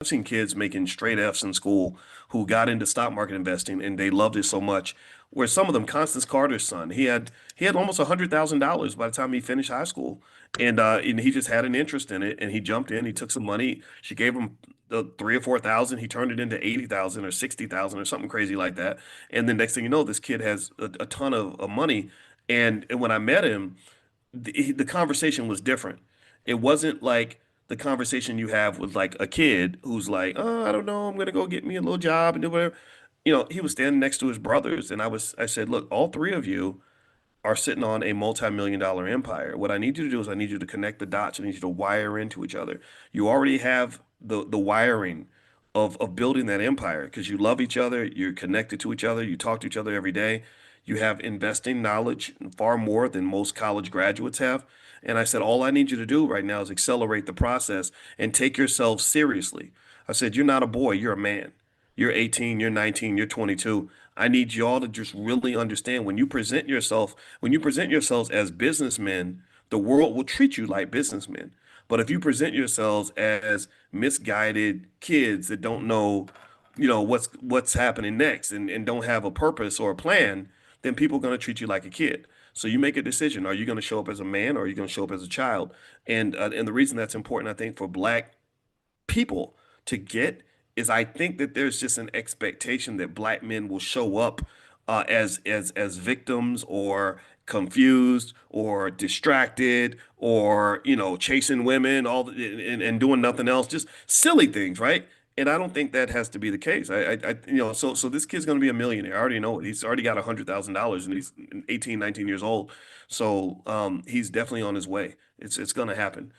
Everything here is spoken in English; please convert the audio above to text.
I've seen kids making straight F's in school who got into stock market investing and they loved it so much. Where some of them, Constance Carter's son, he had almost $100,000 by the time he finished high school, and he just had an interest in it, and he jumped in. He took some money. She gave him the 3 or 4 thousand. He turned it into 80,000 or 60,000 or something crazy like that. And then next thing you know, this kid has a ton of money. And when I met him, the conversation was different. It wasn't like the conversation you have with like a kid who's like, oh, I don't know, I'm gonna go get me a little job and do whatever. He was standing next to his brothers, and I said, look, all three of you are sitting on a multi-million dollar empire. What I need you to do is I need you to connect the dots. I need you to wire into each other. You already have the wiring of building that empire because you love each other, you're connected to each other, you talk to each other every day. You have investing knowledge far more than most college graduates have. And I said, all I need you to do right now is accelerate the process and take yourself seriously. I said, you're not a boy, you're a man. You're 18, you're 19, you're 22. I need y'all to just really understand when you present yourselves as businessmen, the world will treat you like businessmen. But if you present yourselves as misguided kids that don't know, what's happening next and don't have a purpose or a plan, then people are going to treat you like a kid. So you make a decision. Are you going to show up as a man or are you going to show up as a child? And the reason that's important, I think, for black people to get is I think that there's just an expectation that black men will show up as victims or confused or distracted or chasing women and doing nothing else, just silly things, right? And I don't think that has to be the case. So this kid's going to be a millionaire. I already know it. He's already got $100,000 and he's 18, 19 years old. So he's definitely on his way. It's going to happen.